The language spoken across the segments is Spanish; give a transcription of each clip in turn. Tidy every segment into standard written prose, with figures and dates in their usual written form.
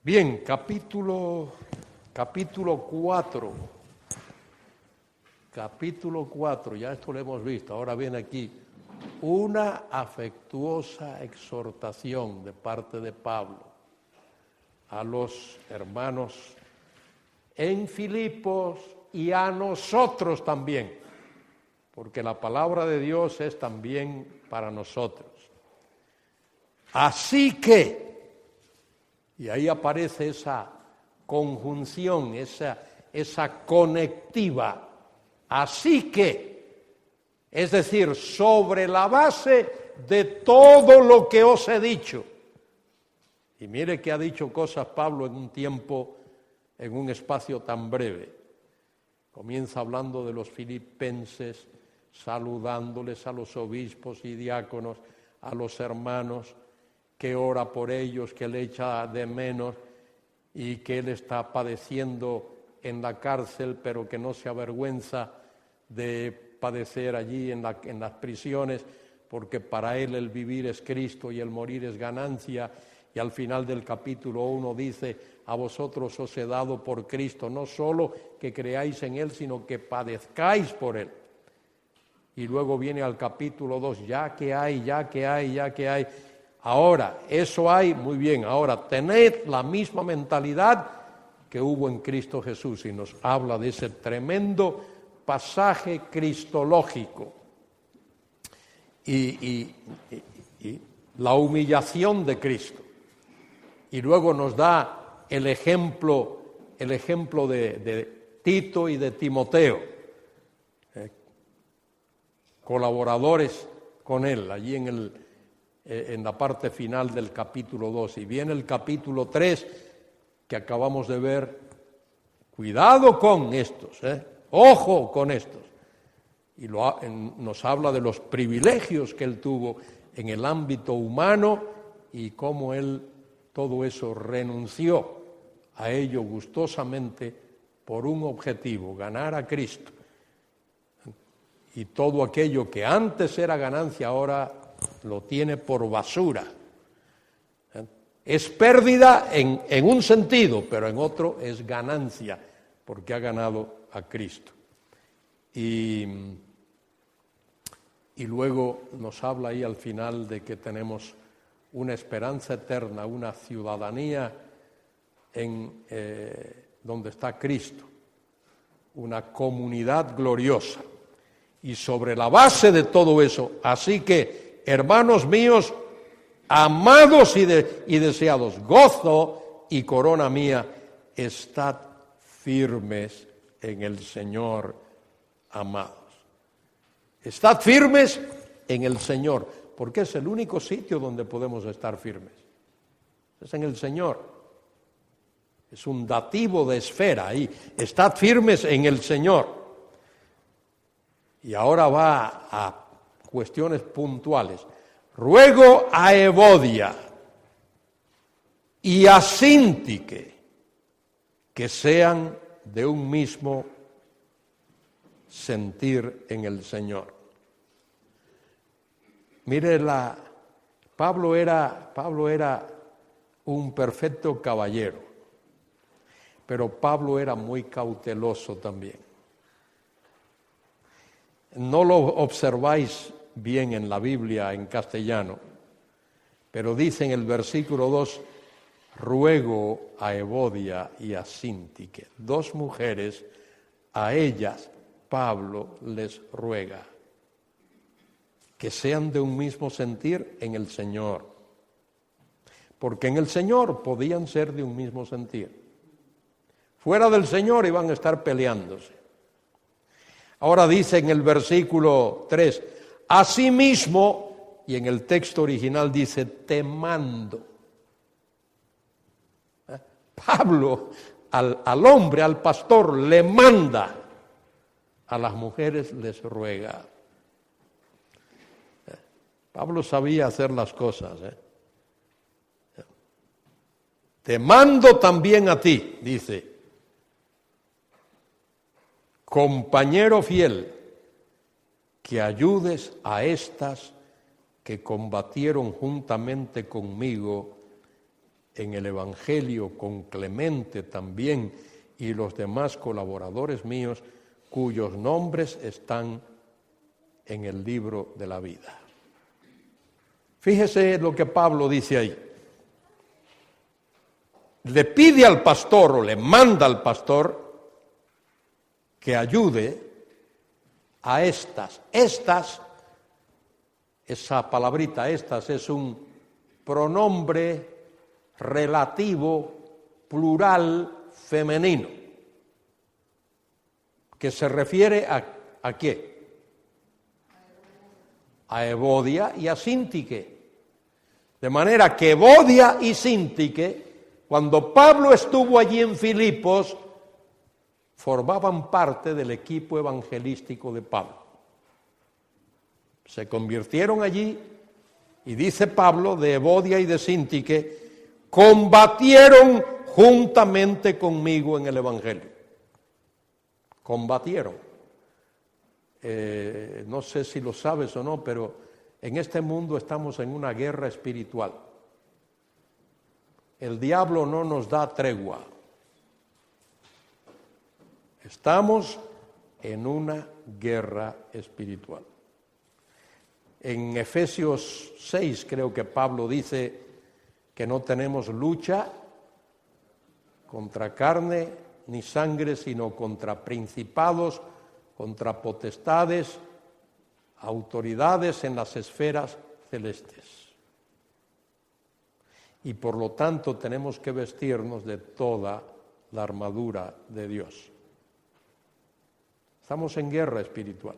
Bien, capítulo 4. Capítulo 4, ya esto lo hemos visto. Ahora viene aquí una afectuosa exhortación de parte de Pablo a los hermanos en Filipos y a nosotros también, porque la palabra de Dios es también para nosotros. Así que, y ahí aparece esa conjunción, esa conectiva, así que, es decir, sobre la base de todo lo que os he dicho. Y mire que ha dicho cosas Pablo en un tiempo, en un espacio tan breve. Comienza hablando de los filipenses, saludándoles a los obispos y diáconos, a los hermanos, que ora por ellos, que le echa de menos y que él está padeciendo en la cárcel, pero que no se avergüenza de padecer allí en las prisiones, porque para él el vivir es Cristo y el morir es ganancia. Y al final del capítulo 1 dice: a vosotros os he dado por Cristo, no solo que creáis en Él, sino que padezcáis por Él. Y luego viene al capítulo 2, ya que hay. Ahora, eso hay, muy bien, ahora tened la misma mentalidad que hubo en Cristo Jesús. Y nos habla de ese tremendo pasaje cristológico. Y la humillación de Cristo. Y luego nos da el ejemplo de Tito y de Timoteo, colaboradores con él, allí en la parte final del capítulo 2. Y viene el capítulo 3, que acabamos de ver. Cuidado con estos, ojo con estos. Y nos habla de los privilegios que él tuvo en el ámbito humano y cómo él todo eso renunció a ello gustosamente por un objetivo: ganar a Cristo. Y todo aquello que antes era ganancia ahora lo tiene por basura. Es pérdida en un sentido, pero en otro es ganancia, porque ha ganado a Cristo. Y luego nos habla ahí al final de que tenemos una esperanza eterna, una ciudadanía donde está Cristo, una comunidad gloriosa. Y sobre la base de todo eso, así que, hermanos míos, amados y deseados, gozo y corona mía, estad firmes en el Señor, amados. Estad firmes en el Señor, porque es el único sitio donde podemos estar firmes. Es en el Señor. Es un dativo de esfera ahí. Estad firmes en el Señor. Y ahora va a cuestiones puntuales. Ruego a Evodia y a Síntique que sean de un mismo sentir en el Señor. Mire, Pablo era un perfecto caballero, pero Pablo era muy cauteloso también. No lo observáis bien en la Biblia en castellano, pero dice en el versículo 2, ruego a Evodia y a Síntique, dos mujeres, a ellas Pablo les ruega que sean de un mismo sentir en el Señor, porque en el Señor podían ser de un mismo sentir. Fuera del Señor iban a estar peleándose. Ahora dice en el versículo 3, asimismo, y en el texto original dice, te mando. Pablo al hombre, al pastor, le manda, a las mujeres les ruega. Pablo sabía hacer las cosas. Te mando también a ti, dice, compañero fiel, que ayudes a estas que combatieron juntamente conmigo en el Evangelio con Clemente también y los demás colaboradores míos, cuyos nombres están en el libro de la vida. Fíjese lo que Pablo dice ahí. Le pide al pastor o le manda al pastor que ayude a estas. Esa palabrita, estas, es un pronombre relativo, plural, femenino, que se refiere ¿a qué? A Evodia y a Síntique. De manera que Evodia y Síntique, cuando Pablo estuvo allí en Filipos, formaban parte del equipo evangelístico de Pablo. Se convirtieron allí y dice Pablo, de Evodia y de Síntique, combatieron juntamente conmigo en el Evangelio. Combatieron. No sé si lo sabes o no, pero en este mundo estamos en una guerra espiritual. El diablo no nos da tregua. Estamos en una guerra espiritual. En Efesios 6 creo que Pablo dice que no tenemos lucha contra carne ni sangre, sino contra principados, contra potestades, autoridades en las esferas celestes. Y por lo tanto tenemos que vestirnos de toda la armadura de Dios. Estamos en guerra espiritual,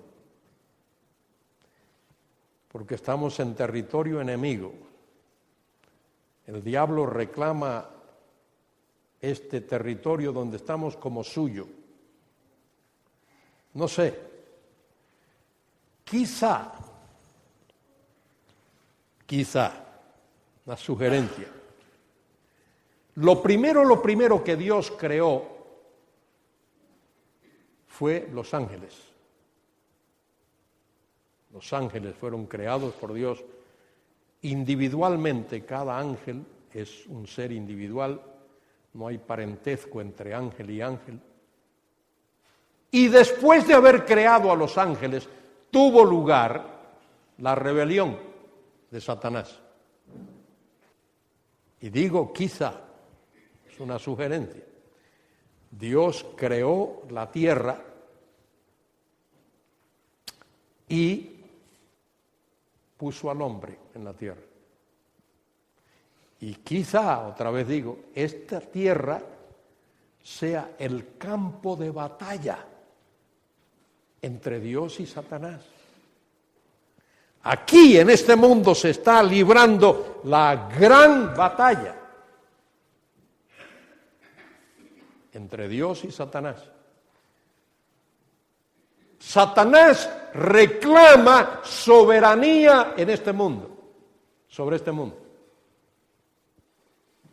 porque estamos en territorio enemigo. El diablo reclama este territorio donde estamos como suyo. No sé, quizá, una sugerencia. Lo primero que Dios creó fue los ángeles. Los ángeles fueron creados por Dios individualmente. Cada ángel es un ser individual, no hay parentesco entre ángel y ángel. Y después de haber creado a los ángeles, tuvo lugar la rebelión de Satanás. Y digo quizá, es una sugerencia, Dios creó la tierra y puso al hombre en la tierra. Y quizá, otra vez digo, esta tierra sea el campo de batalla entre Dios y Satanás. Aquí, en este mundo, se está librando la gran batalla entre Dios y Satanás. Satanás reclama soberanía en este mundo, sobre este mundo.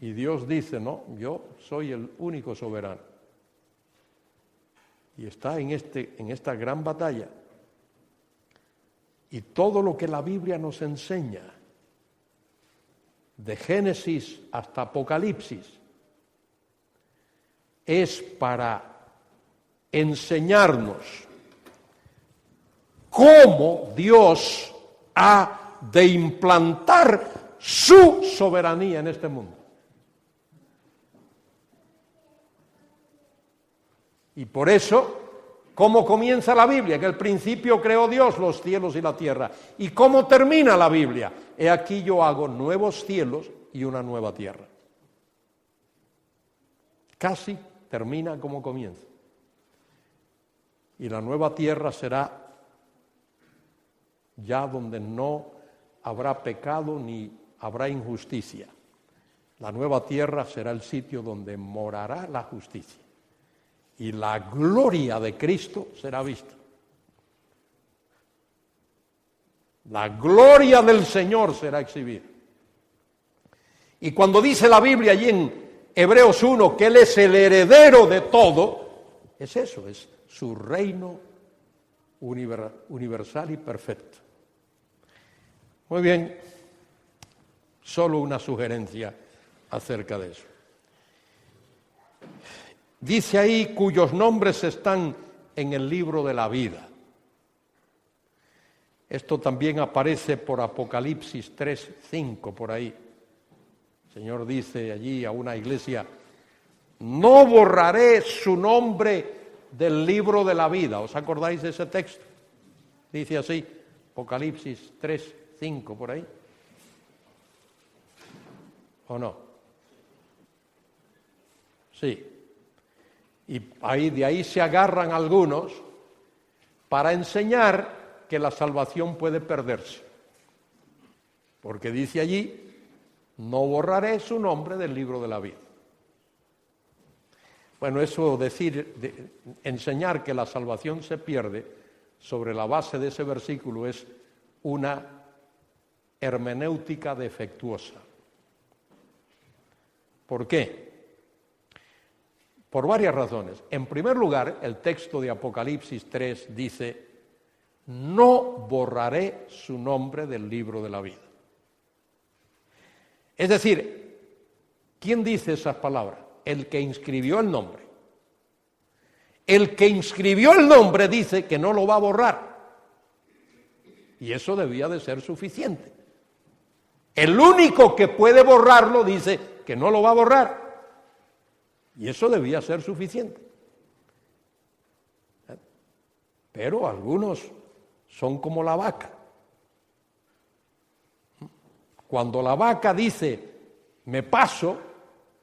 Y Dios dice, no, yo soy el único soberano. Y está en esta gran batalla. Y todo lo que la Biblia nos enseña, de Génesis hasta Apocalipsis, es para enseñarnos cómo Dios ha de implantar su soberanía en este mundo. Y por eso, ¿cómo comienza la Biblia? Que al principio creó Dios los cielos y la tierra. ¿Y cómo termina la Biblia? He aquí yo hago nuevos cielos y una nueva tierra. Casi termina como comienza. Y la nueva tierra será ya donde no habrá pecado ni habrá injusticia. La nueva tierra será el sitio donde morará la justicia. Y la gloria de Cristo será vista. La gloria del Señor será exhibida. Y cuando dice la Biblia allí en Hebreos 1 que Él es el heredero de todo, es eso, es su reino universal y perfecto. Muy bien, solo una sugerencia acerca de eso. Dice ahí cuyos nombres están en el libro de la vida. Esto también aparece por Apocalipsis 3:5 por ahí. El Señor dice allí a una iglesia: no borraré su nombre del libro de la vida. ¿Os acordáis de ese texto? Dice así, Apocalipsis 3:5 por ahí. ¿O no? Sí. Y de ahí se agarran algunos para enseñar que la salvación puede perderse. Porque dice allí: no borraré su nombre del libro de la vida. Bueno, eso enseñar que la salvación se pierde sobre la base de ese versículo es una hermenéutica defectuosa. ¿Por qué? Por varias razones. En primer lugar, el texto de Apocalipsis 3 dice: no borraré su nombre del libro de la vida. Es decir, ¿quién dice esas palabras? El que inscribió el nombre. El que inscribió el nombre dice que no lo va a borrar. Y eso debía de ser suficiente. El único que puede borrarlo dice que no lo va a borrar. Y eso debía ser suficiente. Pero algunos son como la vaca. Cuando la vaca dice me paso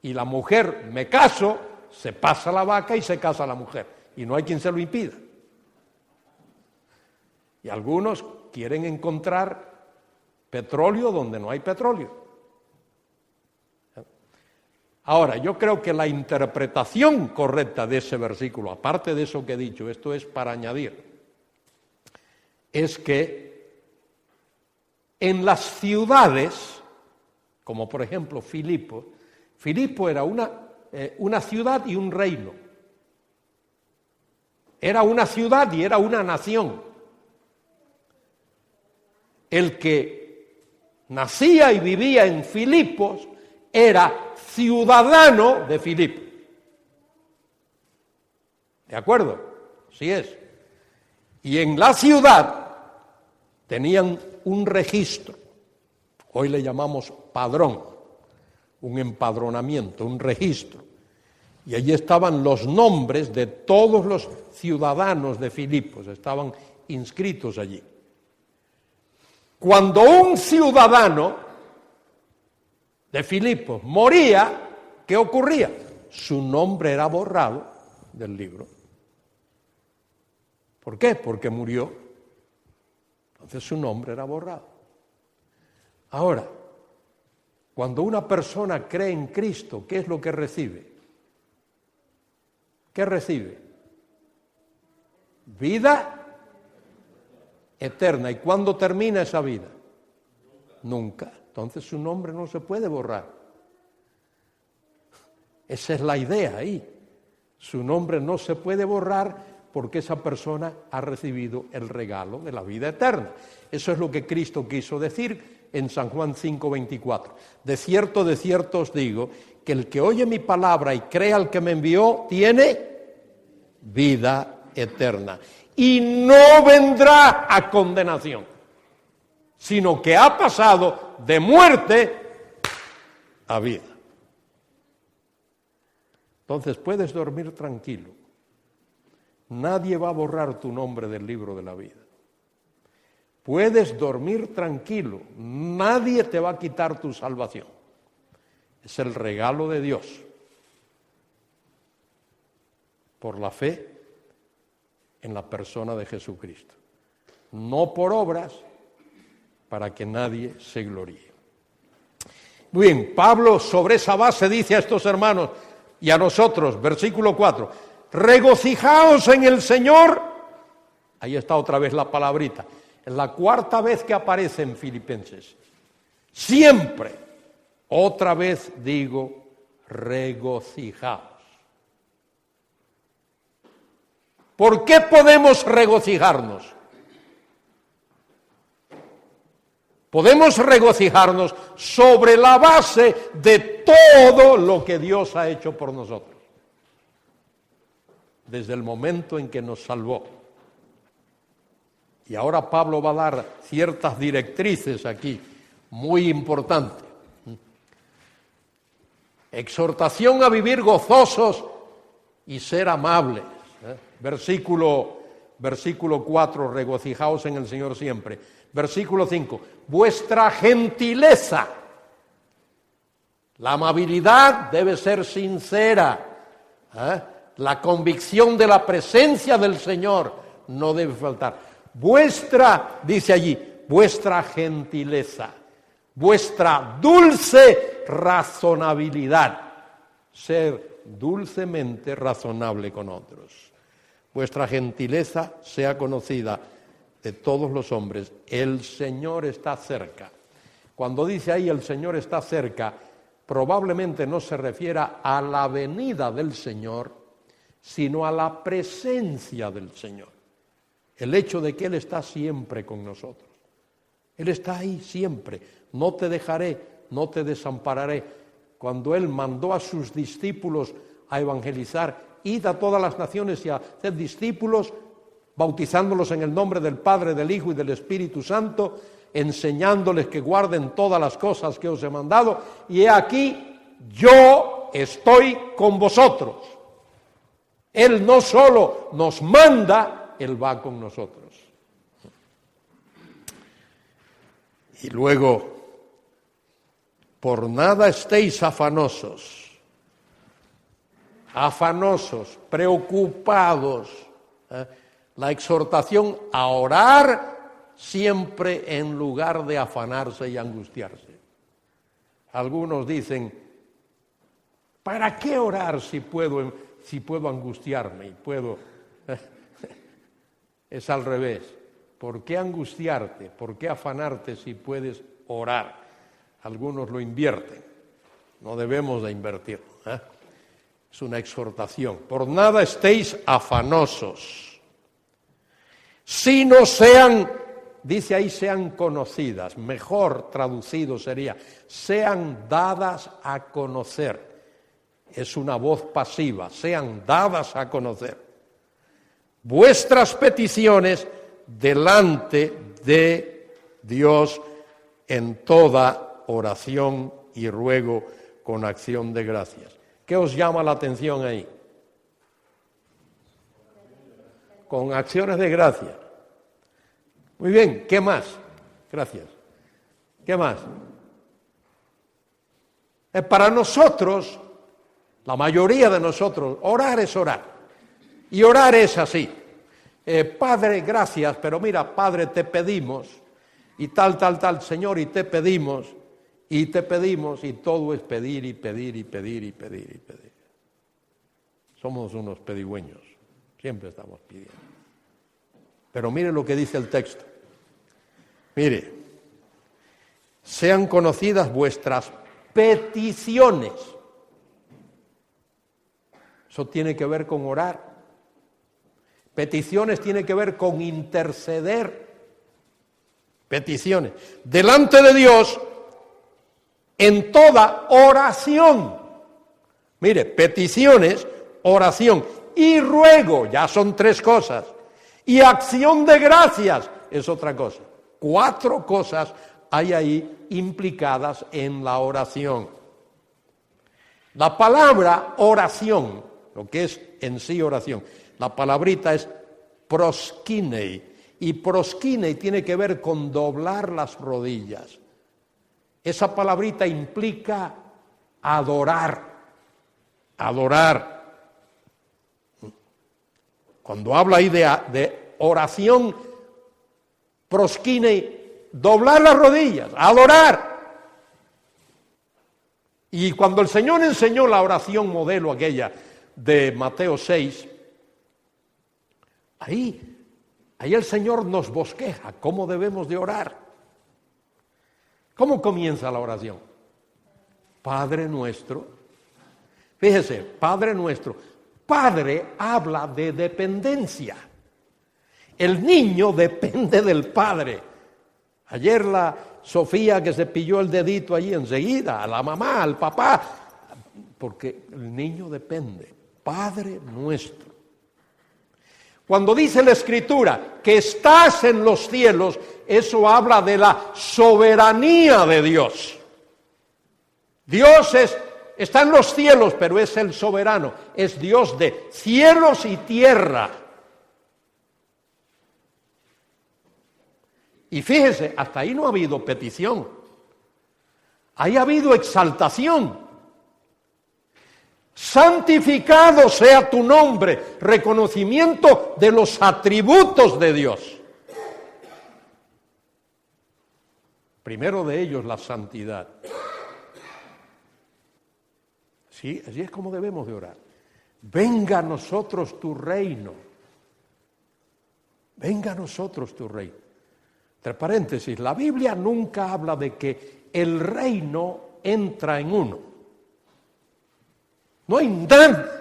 y la mujer me caso, se pasa la vaca y se casa la mujer. Y no hay quien se lo impida. Y algunos quieren encontrar petróleo donde no hay petróleo. Ahora, yo creo que la interpretación correcta de ese versículo, aparte de eso que he dicho, esto es para añadir, es que en las ciudades, como por ejemplo Filipo era una ciudad y un reino. Era una ciudad y era una nación. El que nacía y vivía en Filipos era ciudadano de Filipo. ¿De acuerdo? Así es. Y en la ciudad tenían un registro. Hoy le llamamos padrón, un empadronamiento, un registro. Y allí estaban los nombres de todos los ciudadanos de Filipos, estaban inscritos allí. Cuando un ciudadano de Filipos moría, ¿qué ocurría? Su nombre era borrado del libro. ¿Por qué? Porque murió. Entonces su nombre era borrado. Ahora, cuando una persona cree en Cristo, ¿qué es lo que recibe? ¿Qué recibe? Vida eterna. ¿Y cuándo termina esa vida? Nunca. Entonces su nombre no se puede borrar. Esa es la idea ahí. Su nombre no se puede borrar porque esa persona ha recibido el regalo de la vida eterna. Eso es lo que Cristo quiso decir en San Juan 5:24. De cierto os digo, que el que oye mi palabra y cree al que me envió, tiene vida eterna. Y no vendrá a condenación, sino que ha pasado de muerte a vida. Entonces puedes dormir tranquilo. Nadie va a borrar tu nombre del libro de la vida. Puedes dormir tranquilo. Nadie te va a quitar tu salvación. Es el regalo de Dios. Por la fe en la persona de Jesucristo. No por obras, para que nadie se gloríe. Muy bien, Pablo sobre esa base dice a estos hermanos y a nosotros, versículo 4, regocijaos en el Señor. Ahí está otra vez la palabrita. Es la cuarta vez que aparece en Filipenses. Siempre, otra vez digo, regocijaos. ¿Por qué podemos regocijarnos? Podemos regocijarnos sobre la base de todo lo que Dios ha hecho por nosotros, desde el momento en que nos salvó. Y ahora Pablo va a dar ciertas directrices aquí, muy importantes. Exhortación a vivir gozosos y ser amables. Versículo 4, regocijaos en el Señor siempre. Versículo 5, vuestra gentileza. La amabilidad debe ser sincera. La convicción de la presencia del Señor no debe faltar. Dice allí, vuestra gentileza, vuestra dulce razonabilidad. Ser dulcemente razonable con otros. Vuestra gentileza sea conocida de todos los hombres. El Señor está cerca. Cuando dice ahí el Señor está cerca, probablemente no se refiera a la venida del Señor, sino a la presencia del Señor. El hecho de que Él está siempre con nosotros. Él está ahí siempre. No te dejaré, no te desampararé. Cuando Él mandó a sus discípulos a evangelizar, id a todas las naciones y haced discípulos, bautizándolos en el nombre del Padre, del Hijo y del Espíritu Santo, enseñándoles que guarden todas las cosas que os he mandado, y he aquí, yo estoy con vosotros. Él no solo nos manda, Él va con nosotros. Y luego, por nada estéis afanosos, preocupados. La exhortación a orar siempre en lugar de afanarse y angustiarse. Algunos dicen, ¿para qué orar si puedo angustiarme y puedo? Es al revés. ¿Por qué angustiarte? ¿Por qué afanarte si puedes orar? Algunos lo invierten. No debemos de invertirlo. Es una exhortación. Por nada estéis afanosos. Sino sean, dice ahí, sean conocidas. Mejor traducido sería, sean dadas a conocer. Es una voz pasiva. Sean dadas a conocer. Vuestras peticiones delante de Dios en toda oración y ruego con acción de gracias. ¿Qué os llama la atención ahí? Con acciones de gracias. Muy bien, ¿qué más? Gracias. ¿Qué más? Para nosotros, la mayoría de nosotros, orar es orar. Y orar es así. Padre, gracias, pero mira, Padre, te pedimos, y tal, Señor, y te pedimos, y todo es pedir y pedir y pedir y pedir y pedir. Somos unos pedigüeños, siempre estamos pidiendo. Pero mire lo que dice el texto. Mire, sean conocidas vuestras peticiones. Eso tiene que ver con orar. Peticiones tiene que ver con interceder. Peticiones. Delante de Dios, en toda oración. Mire, peticiones, oración y ruego, ya son 3 cosas. Y acción de gracias es otra cosa. 4 cosas hay ahí implicadas en la oración. La palabra oración, lo que es en sí oración, la palabrita es proskinei, y proskinei tiene que ver con doblar las rodillas. Esa palabrita implica adorar. Cuando habla ahí de oración, proskinei, doblar las rodillas, adorar. Y cuando el Señor enseñó la oración modelo aquella de Mateo 6, ahí el Señor nos bosqueja cómo debemos de orar. ¿Cómo comienza la oración? Padre nuestro. Fíjese, Padre nuestro. Padre habla de dependencia. El niño depende del padre. Ayer Sofía que se pilló el dedito allí enseguida, a la mamá, al papá, porque el niño depende. Padre nuestro. Cuando dice la Escritura que estás en los cielos, eso habla de la soberanía de Dios. Dios está en los cielos, pero es el soberano, es Dios de cielos y tierra. Y fíjese, hasta ahí no ha habido petición, ahí ha habido exaltación. Santificado sea tu nombre, reconocimiento de los atributos de Dios. Primero de ellos, la santidad. Sí, así es como debemos de orar. Venga a nosotros tu reino. Venga a nosotros tu reino. Entre paréntesis, la Biblia nunca habla de que el reino entra en uno. No hay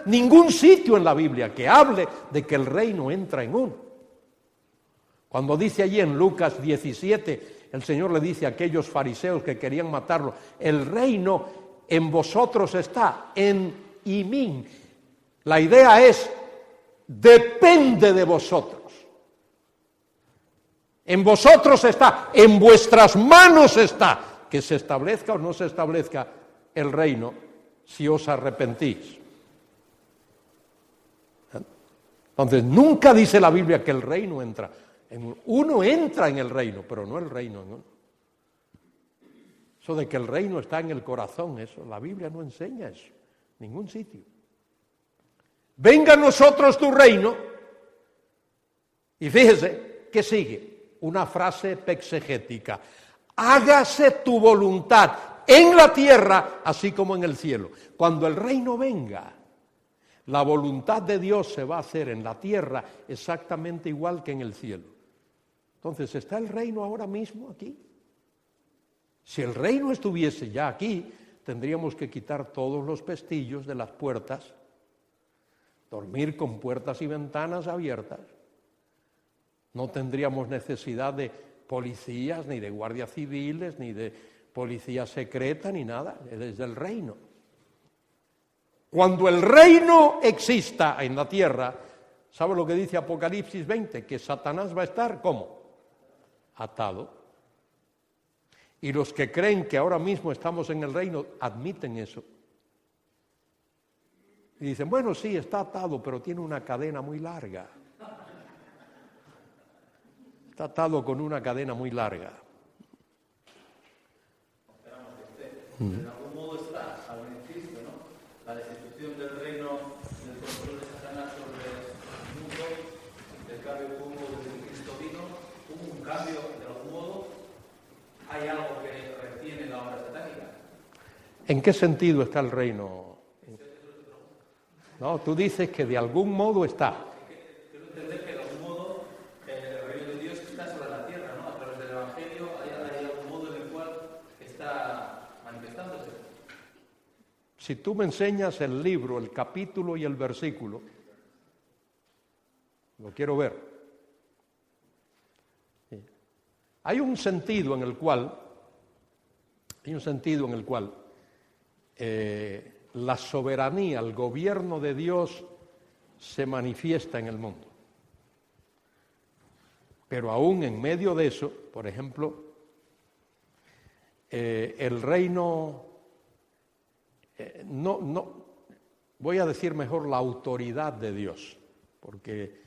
ningún sitio en la Biblia que hable de que el reino entra en uno. Cuando dice allí en Lucas 17, el Señor le dice a aquellos fariseos que querían matarlo, el reino en vosotros está, en mí. La idea es, depende de vosotros. En vosotros está, en vuestras manos está, que se establezca o no se establezca el reino, si os arrepentís. Entonces, nunca dice la Biblia que el reino entra en uno. Uno entra en el reino, pero no el reino en uno. Eso de que el reino está en el corazón, eso, la Biblia no enseña eso, ningún sitio. Venga a nosotros tu reino, y fíjese que sigue, una frase exegética. Hágase tu voluntad en la tierra, así como en el cielo. Cuando el reino venga, la voluntad de Dios se va a hacer en la tierra exactamente igual que en el cielo. Entonces, ¿está el reino ahora mismo aquí? Si el reino estuviese ya aquí, tendríamos que quitar todos los pestillos de las puertas, dormir con puertas y ventanas abiertas. No tendríamos necesidad de policías, ni de guardias civiles, ni de policía secreta, ni nada, desde el reino. Cuando el reino exista en la tierra, ¿sabe lo que dice Apocalipsis 20? Que Satanás va a estar, ¿cómo? Atado. Y los que creen que ahora mismo estamos en el reino, admiten eso. Y dicen, bueno, sí, está atado, pero tiene una cadena muy larga. Está atado con una cadena muy larga. En algún modo está aún en Cristo, ¿no? La destitución del reino, del control de Satanás sobre el mundo, el cambio que hubo desde que Cristo vino, hubo un cambio de algún modo. ¿Hay algo que retiene la obra satánica? ¿En qué sentido está el reino? No, tú dices que de algún modo está. Quiero entender que de algún modo el reino de Dios está sobre la tierra, ¿no? A través del Evangelio hay algún modo en el cual está manifestándose. Si tú me enseñas el libro, el capítulo y el versículo, lo quiero ver. Sí. Hay un sentido en el cual la soberanía, el gobierno de Dios se manifiesta en el mundo. Pero aún en medio de eso, por ejemplo, el reino, voy a decir mejor la autoridad de Dios, porque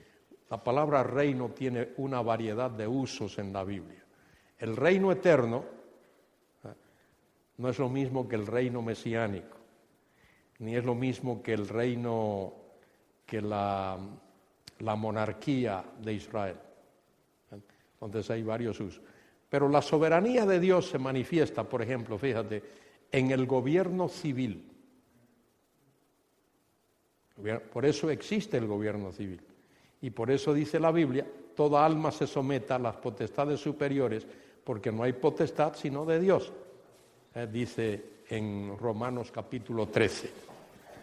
la palabra reino tiene una variedad de usos en la Biblia. El reino eterno no es lo mismo que el reino mesiánico, ni es lo mismo que el reino, que la monarquía de Israel. Entonces hay varios usos. Pero la soberanía de Dios se manifiesta, por ejemplo, fíjate, en el gobierno civil. Por eso existe el gobierno civil. Y por eso dice la Biblia, toda alma se someta a las potestades superiores, porque no hay potestad sino de Dios. Dice en Romanos capítulo 13.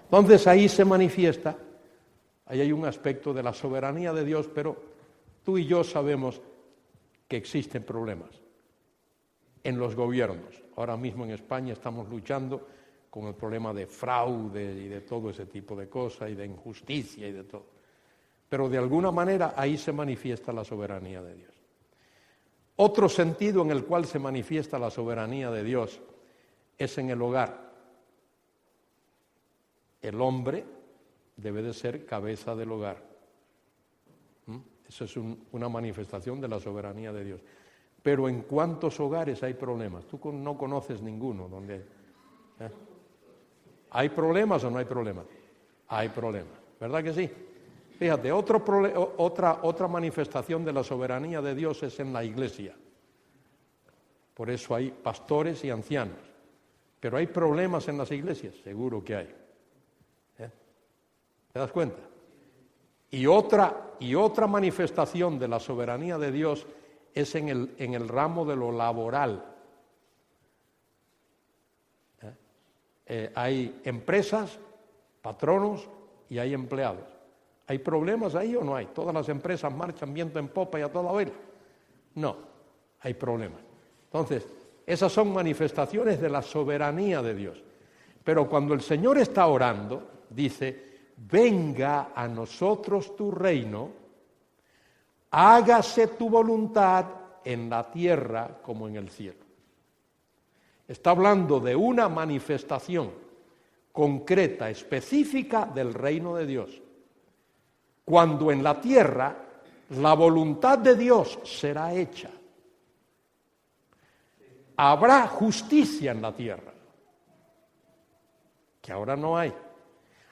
Entonces ahí se manifiesta, ahí hay un aspecto de la soberanía de Dios, pero tú y yo sabemos que existen problemas. en los gobiernos. Ahora mismo en España estamos luchando con el problema de fraude y de todo ese tipo de cosas y de injusticia y de todo. Pero de alguna manera ahí se manifiesta la soberanía de Dios. Otro sentido en el cual se manifiesta la soberanía de Dios es en el hogar. El hombre debe de ser cabeza del hogar. Eso es una manifestación de la soberanía de Dios. Pero ¿en cuántos hogares hay problemas? Tú no conoces ninguno donde... ¿Hay problemas o no hay problemas? Hay problemas, ¿verdad que sí? Fíjate, otra manifestación de la soberanía de Dios es en la iglesia. Por eso hay pastores y ancianos. Pero ¿hay problemas en las iglesias? Seguro que hay. ¿Te das cuenta? Y otra manifestación de la soberanía de Dios es en el ramo de lo laboral. Hay empresas, patronos y hay empleados. ¿Hay problemas ahí o no hay? ¿Todas las empresas marchan viento en popa y a toda vela? No, hay problemas. Entonces, esas son manifestaciones de la soberanía de Dios. Pero cuando el Señor está orando, dice: venga a nosotros tu reino, hágase tu voluntad en la tierra como en el cielo. Está hablando de una manifestación concreta, específica del reino de Dios. Cuando en la tierra la voluntad de Dios será hecha. Habrá justicia en la tierra, que ahora no hay.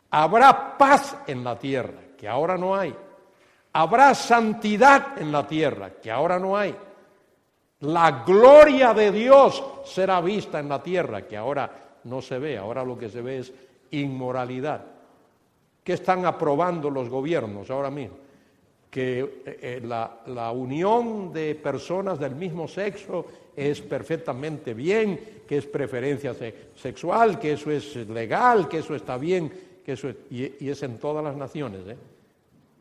Habrá paz en la tierra, que ahora no hay. Habrá santidad en la tierra, que ahora no hay. La gloria de Dios será vista en la tierra, que ahora no se ve. Ahora lo que se ve es inmoralidad. ¿Qué están aprobando los gobiernos ahora mismo? Que la unión de personas del mismo sexo es perfectamente bien, que es preferencia sexual, que eso es legal, que eso está bien, que eso y es en todas las naciones.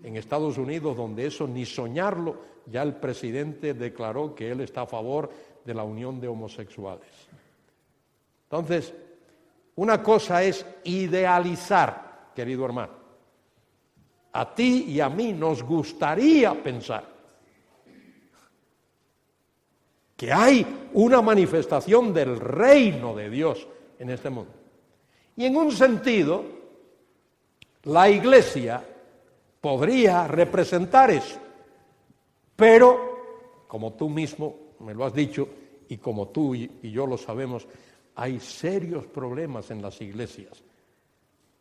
En Estados Unidos, donde eso ni soñarlo, ya el presidente declaró que él está a favor de la unión de homosexuales. Entonces, una cosa es idealizar, querido hermano. A ti y a mí nos gustaría pensar que hay una manifestación del reino de Dios en este mundo. Y en un sentido, la Iglesia podría representar eso. Pero, como tú mismo me lo has dicho, y como tú y yo lo sabemos, hay serios problemas en las iglesias,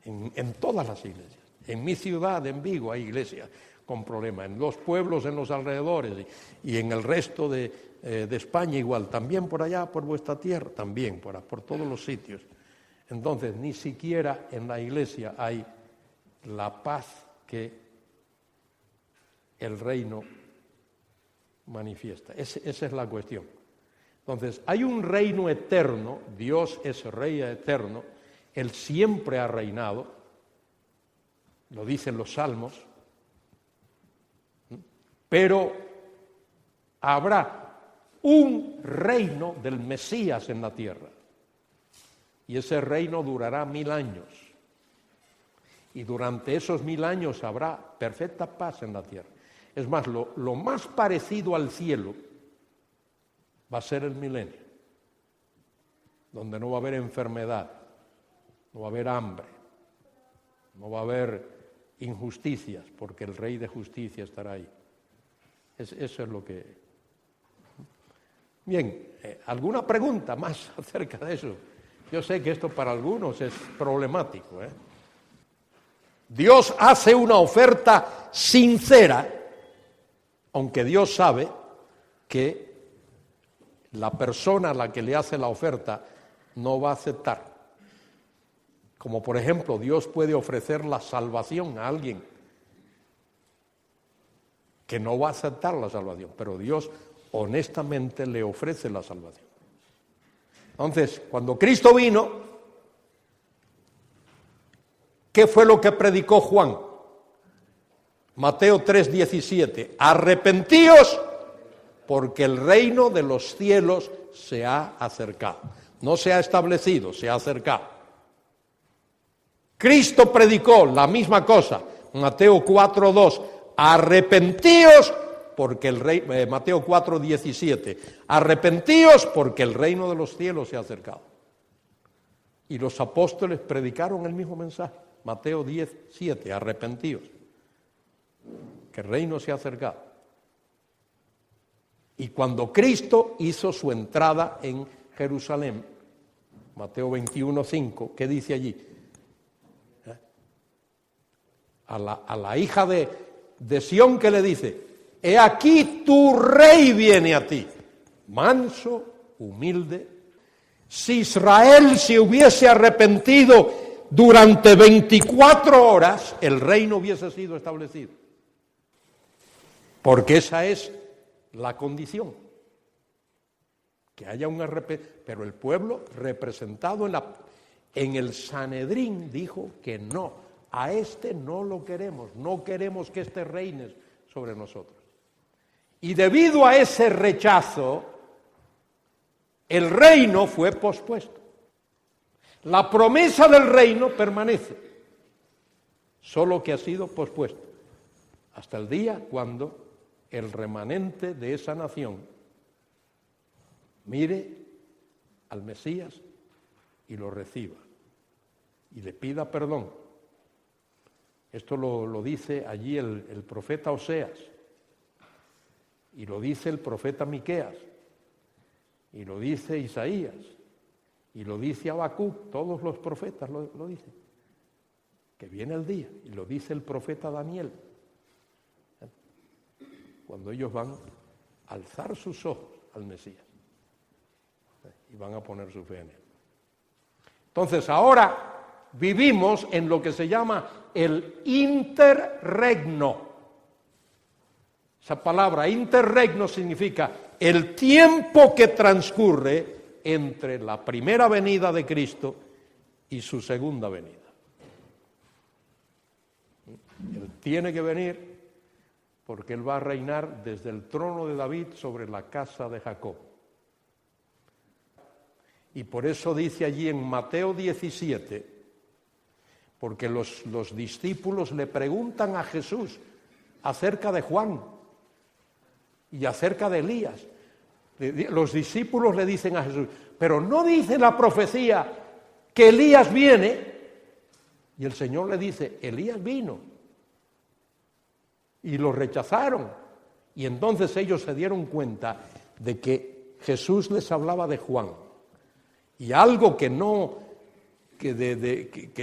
en todas las iglesias. En mi ciudad, en Vigo, hay iglesias con problemas, en los pueblos, en los alrededores, y en el resto de España igual, también por allá, por vuestra tierra, también, por todos los sitios. Entonces, ni siquiera en la iglesia hay la paz que el reino manifiesta. Esa es la cuestión. Entonces, hay un reino eterno, Dios es rey eterno, Él siempre ha reinado, lo dicen los salmos, pero habrá un reino del Mesías en la tierra, y ese reino durará 1000 años, y durante esos 1000 años habrá perfecta paz en la tierra. Es más, lo más parecido al cielo va a ser el milenio, donde no va a haber enfermedad, no va a haber hambre, no va a haber injusticias, porque el Rey de Justicia estará ahí. Eso es lo que... Bien, ¿alguna pregunta más acerca de eso? Yo sé que esto para algunos es problemático. Dios hace una oferta sincera, aunque Dios sabe que la persona a la que le hace la oferta no va a aceptar. Como por ejemplo, Dios puede ofrecer la salvación a alguien que no va a aceptar la salvación, pero Dios honestamente le ofrece la salvación. Entonces, cuando Cristo vino, ¿qué fue lo que predicó Juan? Mateo 3:17, arrepentíos porque el reino de los cielos se ha acercado. No se ha establecido, se ha acercado. Cristo predicó la misma cosa, Mateo 4:2, arrepentíos porque el rey, Mateo 4:17, arrepentíos porque el reino de los cielos se ha acercado. Y los apóstoles predicaron el mismo mensaje, Mateo 10:7, arrepentíos, que el reino se ha acercado. Y cuando Cristo hizo su entrada en Jerusalén, Mateo 21:5, ¿qué dice allí? A la hija de Sión, que le dice: he aquí tu rey viene a ti, manso, humilde. Si Israel se hubiese arrepentido durante 24 horas, el reino hubiese sido establecido. Porque esa es la condición, que haya un arrepentimiento. Pero el pueblo representado en el Sanedrín dijo que no. A este no lo queremos, no queremos que este reine sobre nosotros. Y debido a ese rechazo, el reino fue pospuesto. La promesa del reino permanece, solo que ha sido pospuesto hasta el día cuando el remanente de esa nación mire al Mesías y lo reciba y le pida perdón. Esto lo dice allí el profeta Oseas, y lo dice el profeta Miqueas, y lo dice Isaías, y lo dice Habacuc, todos los profetas lo dicen, que viene el día, y lo dice el profeta Daniel, cuando ellos van a alzar sus ojos al Mesías, y van a poner su fe en él. Entonces ahora vivimos en lo que se llama el interregno. Esa palabra interregno significa el tiempo que transcurre entre la primera venida de Cristo y su segunda venida. Él tiene que venir porque Él va a reinar desde el trono de David sobre la casa de Jacob. Y por eso dice allí en Mateo 17, porque los discípulos le preguntan a Jesús acerca de Juan y acerca de Elías. Los discípulos le dicen a Jesús: pero no dice la profecía que Elías viene. Y el Señor le dice: Elías vino. Y lo rechazaron. Y entonces ellos se dieron cuenta de que Jesús les hablaba de Juan. Y algo que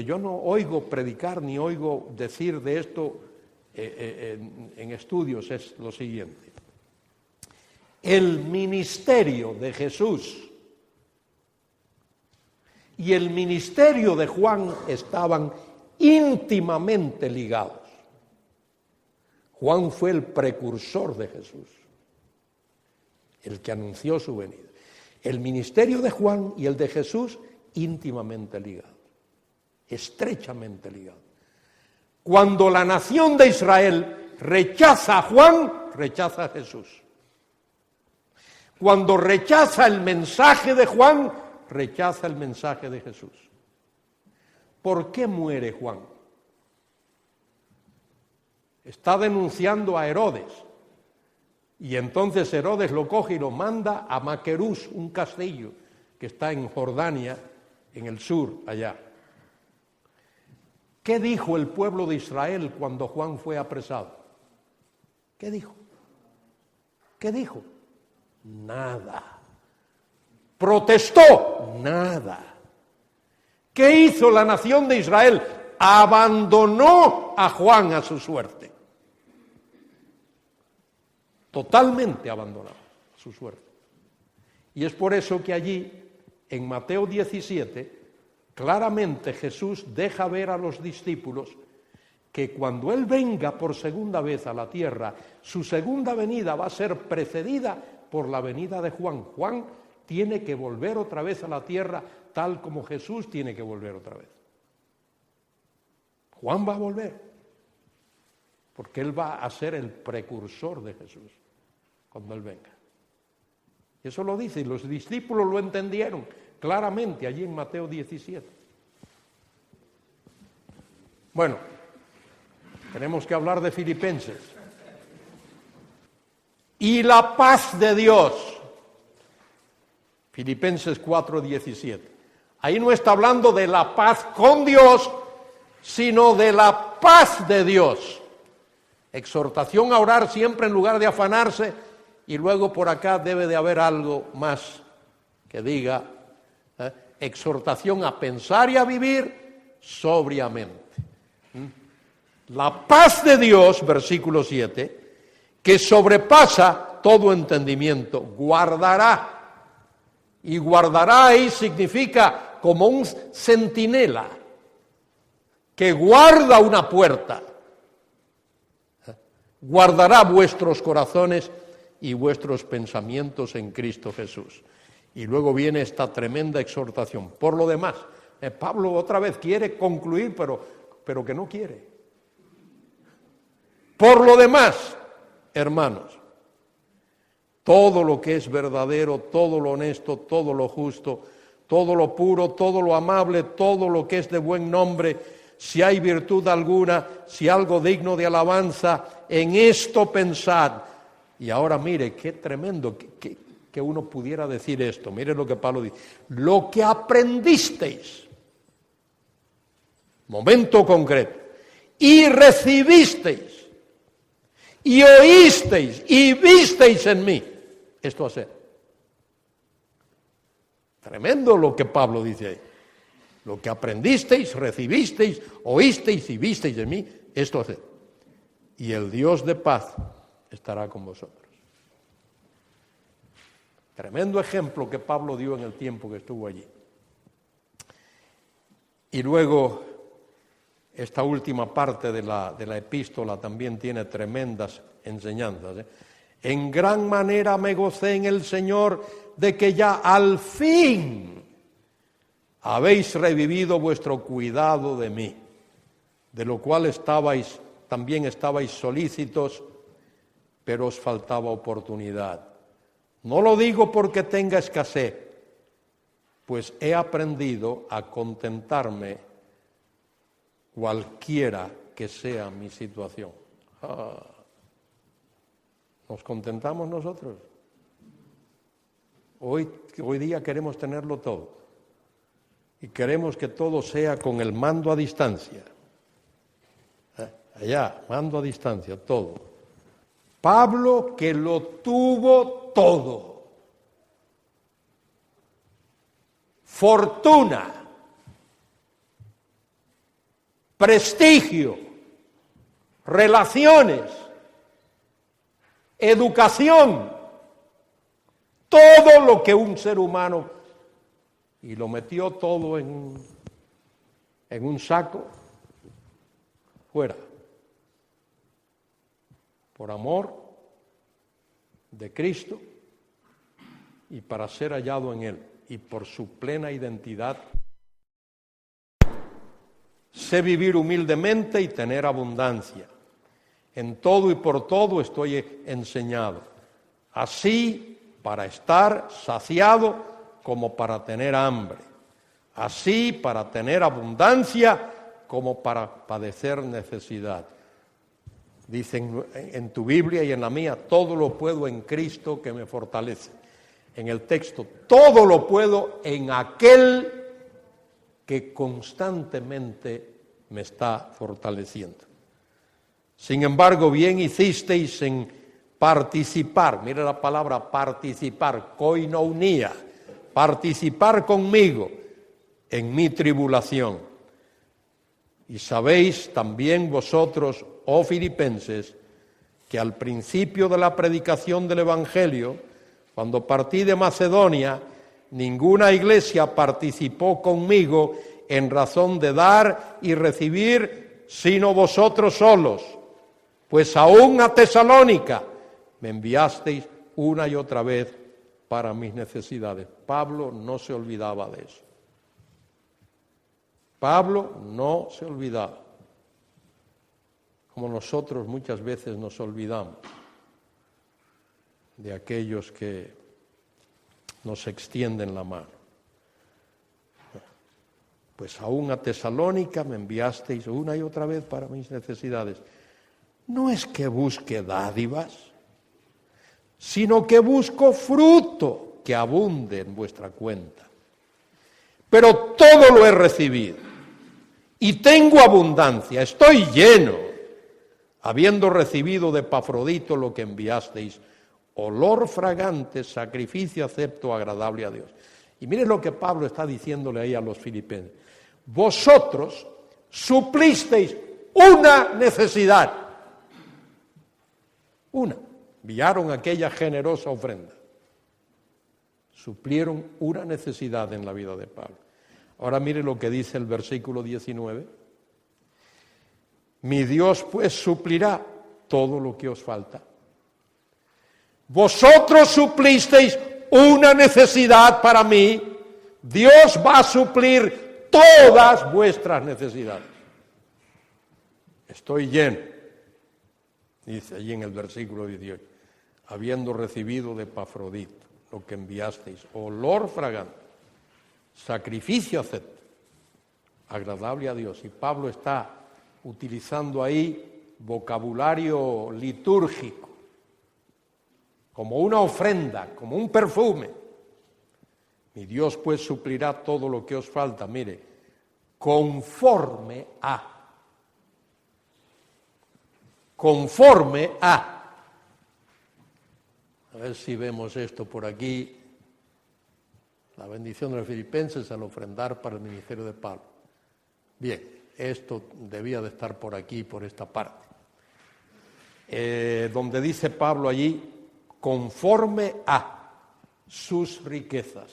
yo no oigo predicar ni oigo decir de esto en estudios es lo siguiente. El ministerio de Jesús y el ministerio de Juan estaban íntimamente ligados. Juan fue el precursor de Jesús, el que anunció su venida. El ministerio de Juan y el de Jesús íntimamente ligados, estrechamente ligados. Cuando la nación de Israel rechaza a Juan, rechaza a Jesús. Cuando rechaza el mensaje de Juan, rechaza el mensaje de Jesús. ¿Por qué muere Juan? Está denunciando a Herodes. Y entonces Herodes lo coge y lo manda a Maquerús, un castillo que está en Jordania, en el sur, allá. ¿Qué dijo el pueblo de Israel cuando Juan fue apresado? ¿Qué dijo? ¿Qué dijo? Nada. ¿Protestó? Nada. ¿Qué hizo la nación de Israel? Abandonó a Juan a su suerte. Totalmente abandonado a su suerte. Y es por eso que allí, en Mateo 17, claramente Jesús deja ver a los discípulos que cuando Él venga por segunda vez a la tierra, su segunda venida va a ser precedida por la venida de Juan. Juan tiene que volver otra vez a la tierra tal como Jesús tiene que volver otra vez. Juan va a volver, porque Él va a ser el precursor de Jesús cuando Él venga. Eso lo dice, y los discípulos lo entendieron claramente allí en Mateo 17. Bueno, tenemos que hablar de Filipenses. Y la paz de Dios, Filipenses 4:17. Ahí no está hablando de la paz con Dios, sino de la paz de Dios. Exhortación a orar siempre en lugar de afanarse, y luego por acá debe de haber algo más que diga, exhortación a pensar y a vivir sobriamente. La paz de Dios, versículo 7, que sobrepasa todo entendimiento, guardará. Y guardará ahí significa como un centinela que guarda una puerta. Guardará vuestros corazones y vuestros pensamientos en Cristo Jesús. Y luego viene esta tremenda exhortación. Por lo demás, Pablo otra vez quiere concluir, pero que no quiere. Por lo demás, hermanos, todo lo que es verdadero, todo lo honesto, todo lo justo, todo lo puro, todo lo amable, todo lo que es de buen nombre, si hay virtud alguna, si algo digno de alabanza, en esto pensad. Y ahora mire, qué tremendo que uno pudiera decir esto. Mire lo que Pablo dice. Lo que aprendisteis, momento concreto, y recibisteis, y oísteis, y visteis en mí. Esto hacer. Tremendo lo que Pablo dice ahí. Lo que aprendisteis, recibisteis, oísteis y visteis en mí, esto hacer. Y el Dios de paz estará con vosotros. Tremendo ejemplo que Pablo dio en el tiempo que estuvo allí. Y luego, esta última parte de la epístola también tiene tremendas enseñanzas. En gran manera me gocé en el Señor de que ya al fin habéis revivido vuestro cuidado de mí, de lo cual también estabais solícitos, pero os faltaba oportunidad. No lo digo porque tenga escasez, pues he aprendido a contentarme cualquiera que sea mi situación. ¿Nos contentamos nosotros? Hoy día queremos tenerlo todo. Y queremos que todo sea con el mando a distancia. Allá, mando a distancia, todo. Pablo que lo tuvo todo. Fortuna, prestigio, relaciones, educación, todo lo que un ser humano, y lo metió todo en un saco, fuera, por amor de Cristo y para ser hallado en Él, y por su plena identidad. Sé vivir humildemente y tener abundancia. En todo y por todo estoy enseñado. Así, para estar saciado como para tener hambre. Así, para tener abundancia como para padecer necesidad. Dicen en tu Biblia y en la mía, todo lo puedo en Cristo que me fortalece. En el texto, todo lo puedo en aquel que constantemente me está fortaleciendo. Sin embargo, bien hicisteis en participar, mire la palabra participar, koinonia, participar conmigo en mi tribulación. Y sabéis también vosotros, oh filipenses, que al principio de la predicación del Evangelio, cuando partí de Macedonia, ninguna iglesia participó conmigo en razón de dar y recibir, sino vosotros solos. Pues aún a Tesalónica me enviasteis una y otra vez para mis necesidades. Pablo no se olvidaba de eso. Pablo no se olvidaba, como nosotros muchas veces nos olvidamos de aquellos que nos extienden la mano. Pues aún a Tesalónica me enviasteis una y otra vez para mis necesidades. No es que busque dádivas, sino que busco fruto que abunde en vuestra cuenta. Pero todo lo he recibido y tengo abundancia, estoy lleno, habiendo recibido de Epafrodito lo que enviasteis, olor fragante, sacrificio acepto, agradable a Dios. Y miren lo que Pablo está diciéndole ahí a los filipenses. Vosotros suplisteis una necesidad. Una. Enviaron aquella generosa ofrenda. Suplieron una necesidad en la vida de Pablo. Ahora mire lo que dice el versículo 19. Mi Dios pues suplirá todo lo que os falta. Vosotros suplisteis una necesidad para mí. Dios va a suplir todas vuestras necesidades. Estoy lleno, dice allí en el versículo 18, habiendo recibido de Epafrodito lo que enviasteis, olor fragante, sacrificio acepto, agradable a Dios. Y Pablo está utilizando ahí vocabulario litúrgico, como una ofrenda, como un perfume. Mi Dios pues suplirá todo lo que os falta, mire, conforme a. A ver si vemos esto por aquí. La bendición de los filipenses al ofrendar para el ministerio de Pablo. Bien, esto debía de estar por aquí, por esta parte. Donde dice Pablo allí, conforme a sus riquezas.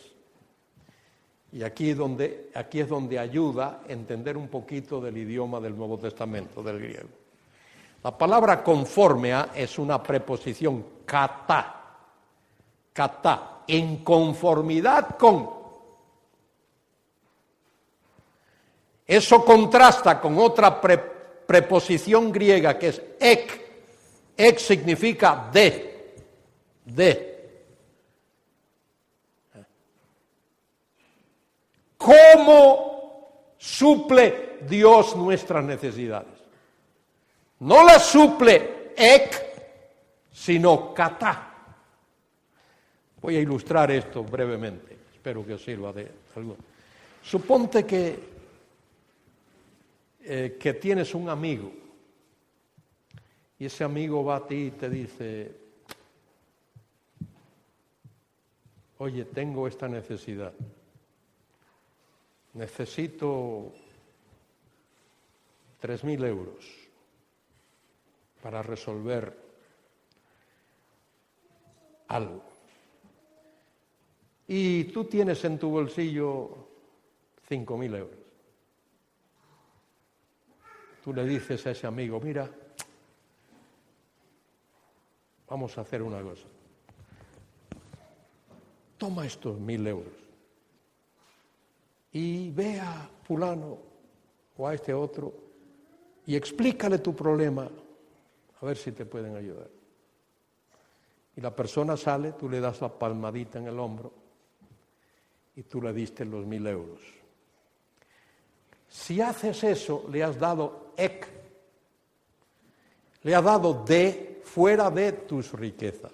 Y aquí es donde ayuda a entender un poquito del idioma del Nuevo Testamento, del griego. La palabra conforme a es una preposición kata, en conformidad con. Eso contrasta con otra preposición griega que es ek. Ek significa de. ¿Cómo suple Dios nuestras necesidades? No las suple ek, sino kata. Voy a ilustrar esto brevemente, espero que os sirva de algo. Suponte que tienes un amigo y ese amigo va a ti y te dice, oye, tengo esta necesidad, necesito 3.000 euros para resolver algo. Y tú tienes en tu bolsillo 5.000 euros. Tú le dices a ese amigo, mira, vamos a hacer una cosa. Toma estos 1.000 euros y ve a fulano o a este otro y explícale tu problema, a ver si te pueden ayudar. Y la persona sale, tú le das la palmadita en el hombro y tú le diste los 1.000 euros. Si haces eso, le has dado ek, le has dado de fuera de tus riquezas.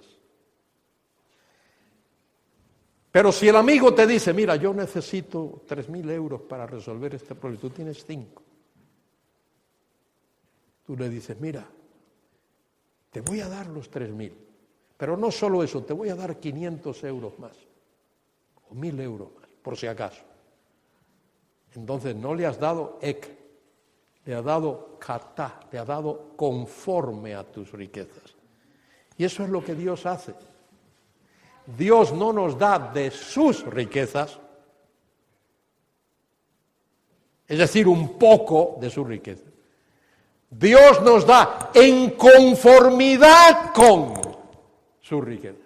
Pero si el amigo te dice, mira, yo necesito 3.000 euros para resolver este problema, tú tienes 5. Tú le dices, mira, te voy a dar los 3.000, pero no solo eso, te voy a dar 500 euros más, o 1.000 euros más, por si acaso. Entonces no le has dado ek, le has dado kata, le has dado conforme a tus riquezas. Y eso es lo que Dios hace. Dios no nos da de sus riquezas, es decir, un poco de sus riquezas. Dios nos da en conformidad con sus riquezas,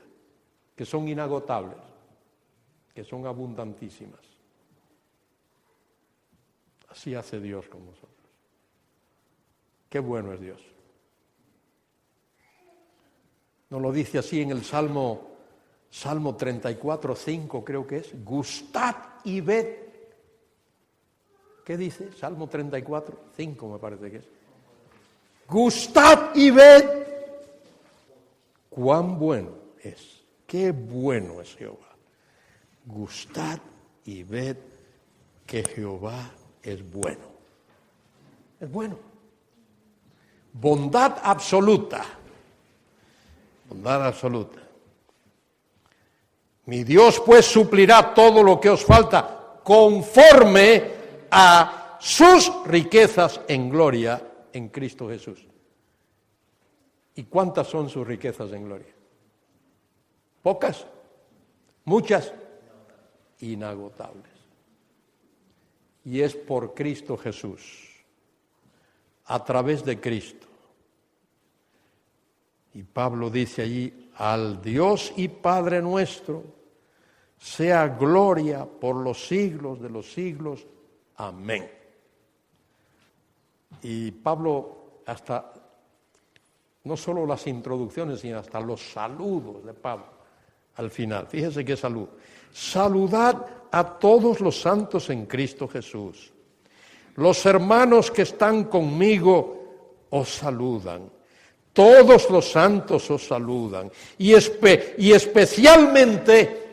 que son inagotables, que son abundantísimas. Así hace Dios con nosotros. Qué bueno es Dios. Nos lo dice así en el Salmo Salmo 34, 5 creo que es. Gustad y ved. ¿Qué dice? Salmo 34, 5 me parece que es. Gustad y ved cuán bueno es. Qué bueno es Jehová. Gustad y ved que Jehová es bueno. Es bueno. Bondad absoluta. Bondad absoluta. Mi Dios pues suplirá todo lo que os falta conforme a sus riquezas en gloria en Cristo Jesús. ¿Y cuántas son sus riquezas en gloria? ¿Pocas? ¿Muchas? Inagotables. Y es por Cristo Jesús, a través de Cristo. Y Pablo dice allí, al Dios y Padre nuestro, sea gloria por los siglos de los siglos. Amén. Y Pablo hasta, no solo las introducciones, sino hasta los saludos de Pablo al final. Fíjese qué saludo. Saludad a todos los santos en Cristo Jesús. Los hermanos que están conmigo os saludan. Todos los santos os saludan. Y especialmente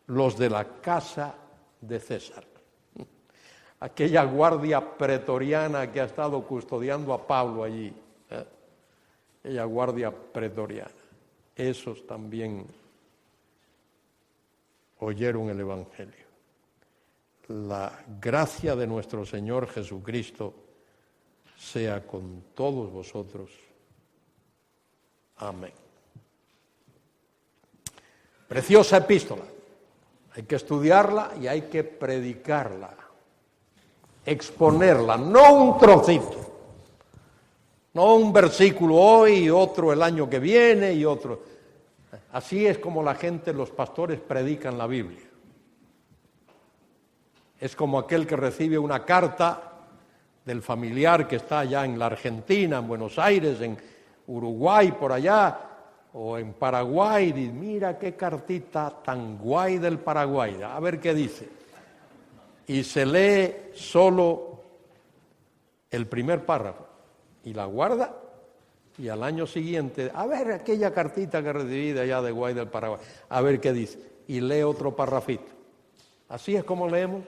los de la casa de César. Aquella guardia pretoriana que ha estado custodiando a Pablo allí. Aquella guardia pretoriana. Esos también oyeron el Evangelio. La gracia de nuestro Señor Jesucristo sea con todos vosotros. Amén. Preciosa epístola. Hay que estudiarla y hay que predicarla, exponerla, no un trocito, no un versículo hoy y otro el año que viene y otro. Así es como la gente, los pastores predican la Biblia. Es como aquel que recibe una carta del familiar que está allá en la Argentina, en Buenos Aires, en Uruguay, por allá, o en Paraguay, y mira qué cartita tan guay del Paraguay, a ver qué dice. Y se lee solo el primer párrafo, y la guarda, y al año siguiente, a ver aquella cartita que recibí de allá de Guay del Paraguay, a ver qué dice, y lee otro parrafito. Así es como leemos.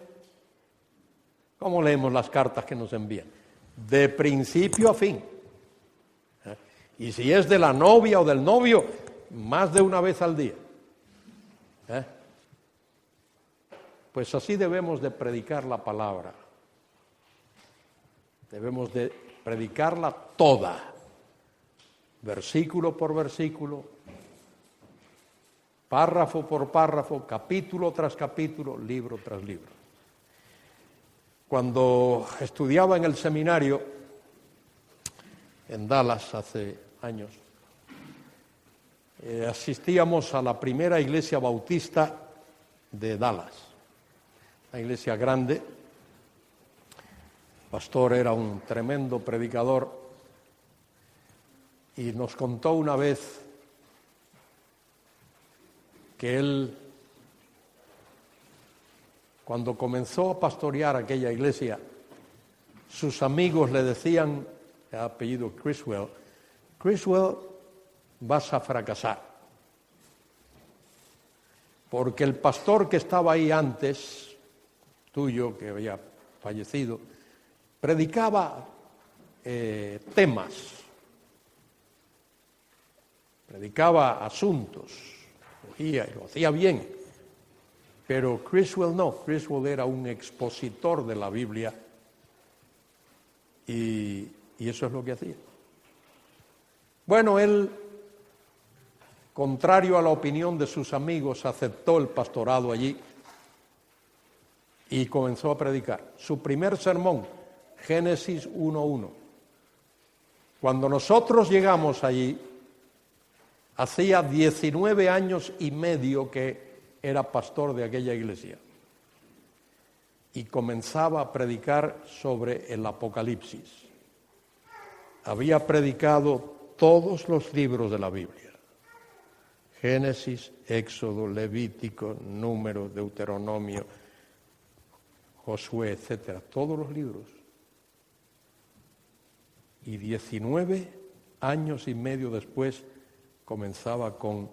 ¿Cómo leemos las cartas que nos envían? De principio a fin. Y si es de la novia o del novio, más de una vez al día. Pues así debemos de predicar la palabra. Debemos de predicarla toda, versículo por versículo, párrafo por párrafo, capítulo tras capítulo, libro tras libro. Cuando estudiaba en el seminario en Dallas hace años, asistíamos a la primera iglesia bautista de Dallas, una iglesia grande. El pastor era un tremendo predicador y nos contó una vez que él, cuando comenzó a pastorear aquella iglesia, sus amigos le decían, de apellido Criswell, vas a fracasar. Porque el pastor que estaba ahí antes, tuyo, que había fallecido, predicaba temas, predicaba asuntos, y lo hacía bien. Pero Criswell no, Criswell era un expositor de la Biblia y eso es lo que hacía. Bueno, él, contrario a la opinión de sus amigos, aceptó el pastorado allí y comenzó a predicar. Su primer sermón, Génesis 1:1. Cuando nosotros llegamos allí, hacía 19 años y medio que era pastor de aquella iglesia y comenzaba a predicar sobre el Apocalipsis. Había predicado todos los libros de la Biblia: Génesis, Éxodo, Levítico, Número, Deuteronomio, Josué, etcétera, todos los libros. Y 19 años y medio después comenzaba con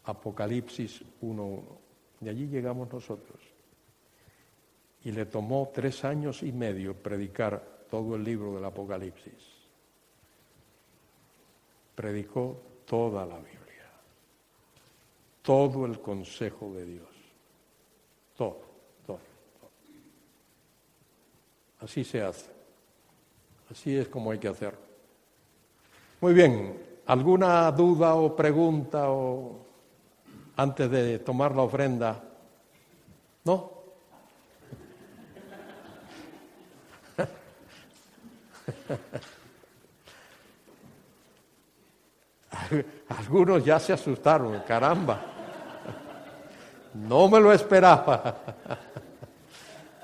Apocalipsis 1:1. Y allí llegamos nosotros. Y le tomó 3 años y medio predicar todo el libro del Apocalipsis. Predicó toda la Biblia, todo el consejo de Dios, todo. Así se hace, así es como hay que hacerlo. Muy bien, ¿alguna duda o pregunta antes de tomar la ofrenda? ¿No? Algunos ya se asustaron, caramba. No me lo esperaba.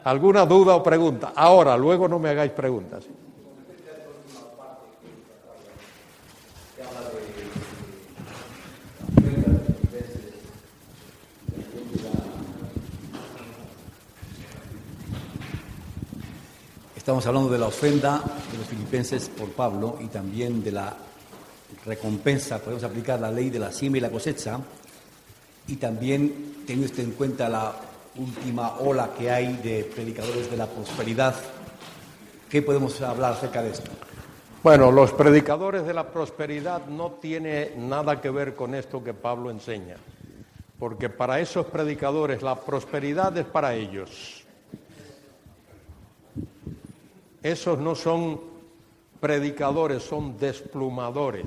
¿Alguna duda o pregunta? Ahora, luego no me hagáis preguntas. Estamos hablando de la ofrenda de los filipenses por Pablo y también de la recompensa. Podemos aplicar la ley de la siembra y la cosecha, y también teniendo usted en cuenta la última ola que hay de predicadores de la prosperidad. ¿Qué podemos hablar acerca de esto? Bueno, los predicadores de la prosperidad no tiene nada que ver con esto que Pablo enseña, porque para esos predicadores la prosperidad es para ellos. Esos no son predicadores, son desplumadores.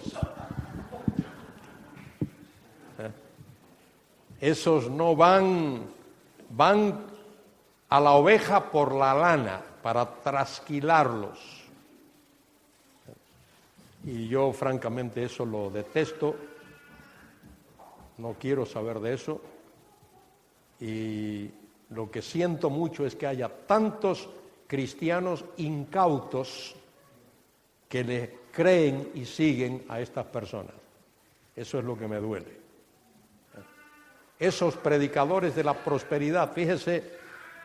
Esos no van a la oveja por la lana para trasquilarlos. Y yo francamente eso lo detesto, no quiero saber de eso, y lo que siento mucho es que haya tantos cristianos incautos que le creen y siguen a estas personas. Eso es lo que me duele. Esos predicadores de la prosperidad, fíjese,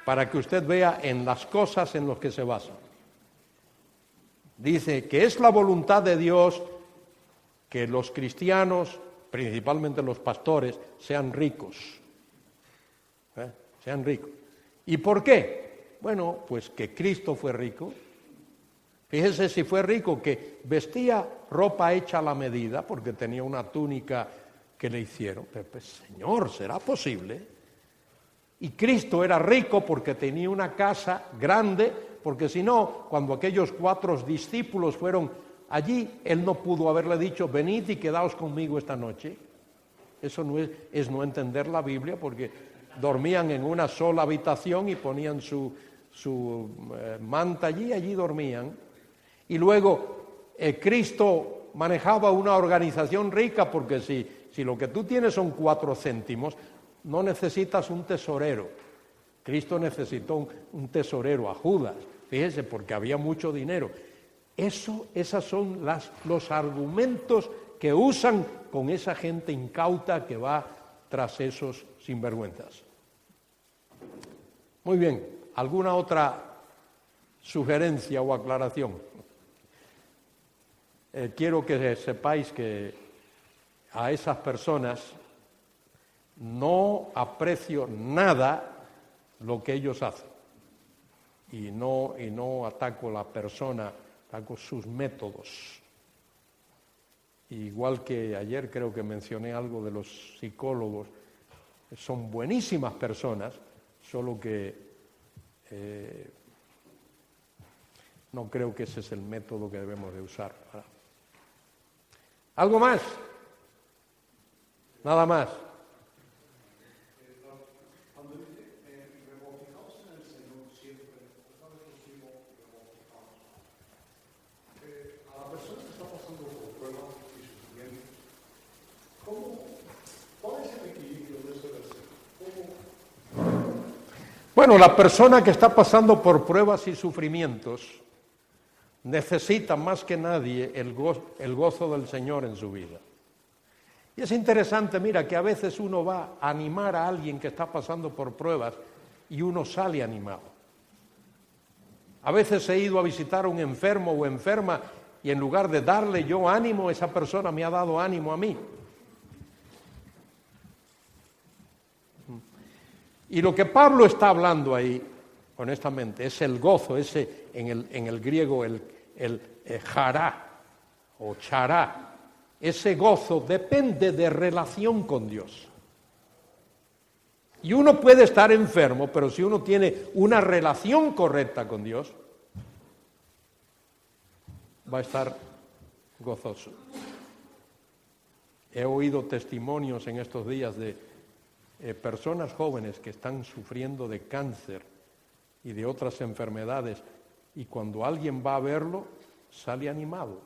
para que usted vea en las cosas en las que se basan. Dice que es la voluntad de Dios que los cristianos, principalmente los pastores, sean ricos. Sean ricos. ¿Y por qué? Bueno, pues que Cristo fue rico. Fíjese si fue rico, que vestía ropa hecha a la medida, porque tenía una túnica que le hicieron. Pero, pues, Señor, ¿será posible? Y Cristo era rico porque tenía una casa grande, porque si no, cuando aquellos 4 discípulos fueron allí, él no pudo haberle dicho, venid y quedaos conmigo esta noche. Eso no es no entender la Biblia, porque dormían en una sola habitación y ponían su manta allí dormían. Y luego Cristo manejaba una organización rica, porque si lo que tú tienes son 4 céntimos, no necesitas un tesorero. Cristo necesitó un tesorero, a Judas, fíjese, porque había mucho dinero. Esas son los argumentos que usan con esa gente incauta que va tras esos sinvergüenzas. Muy bien, ¿alguna otra sugerencia o aclaración? Quiero que sepáis que a esas personas no aprecio nada lo que ellos hacen, y no ataco la persona, ataco sus métodos. Igual que ayer creo que mencioné algo de los psicólogos, son buenísimas personas, solo que no creo que ese es el método que debemos de usar. ¿Algo más? Nada más. Cuando dice regocijaos en el Señor siempre, estamos consigo regocijaos. A la persona que está pasando por pruebas y sufrimientos, ¿cuál es el equilibrio de ese versículo? Bueno, la persona que está pasando por pruebas y sufrimientos necesita más que nadie el gozo del Señor en su vida. Y es interesante, mira, que a veces uno va a animar a alguien que está pasando por pruebas y uno sale animado. A veces he ido a visitar a un enfermo o enferma y en lugar de darle yo ánimo, esa persona me ha dado ánimo a mí. Y lo que Pablo está hablando ahí, honestamente, es el gozo, ese en el griego el jará o chará. Ese gozo depende de relación con Dios. Y uno puede estar enfermo, pero si uno tiene una relación correcta con Dios, va a estar gozoso. He oído testimonios en estos días de personas jóvenes que están sufriendo de cáncer y de otras enfermedades, y cuando alguien va a verlo, sale animado.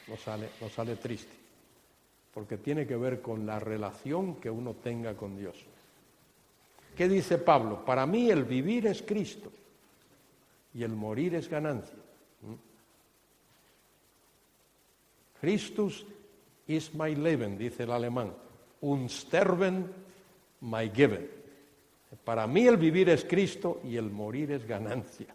No sale triste, porque tiene que ver con la relación que uno tenga con Dios. ¿Qué dice Pablo? Para mí el vivir es Cristo y el morir es ganancia. Christus ist mein Leben, dice el alemán. Und sterben mein Geben. Para mí el vivir es Cristo y el morir es ganancia.